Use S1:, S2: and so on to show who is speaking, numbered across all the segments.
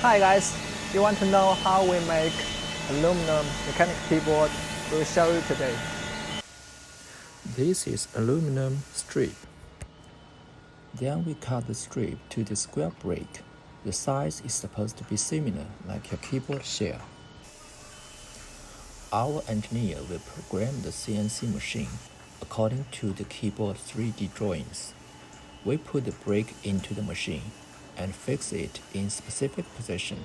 S1: Hi guys, you want to know how we make aluminum mechanic keyboard? We'll show you today.
S2: This is aluminum strip. Then we cut the strip to the square break. The size is supposed to be similar like your keyboard shell. Our engineer will program the CNC machine according to the keyboard 3D drawings. We put the break into the machine and fix it in specific position.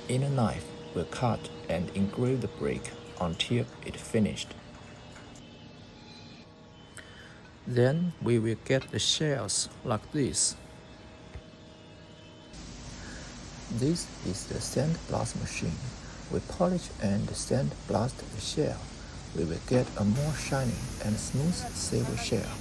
S2: In a knife, we'll cut and engrave the break until it finished. Then we will get the shells like this. This is the sandblast machine. We polish and sandblast the shell. We will get a more shiny and smooth silver shell.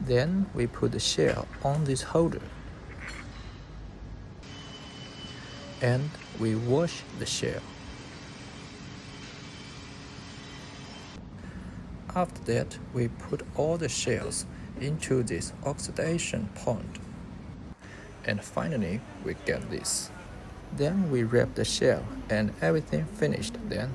S2: Then we put the shell on this holder. And we wash the shell. After that, we put all the shells into this oxidation pond. And finally, we get this. Then we wrap the shell and everything finished then.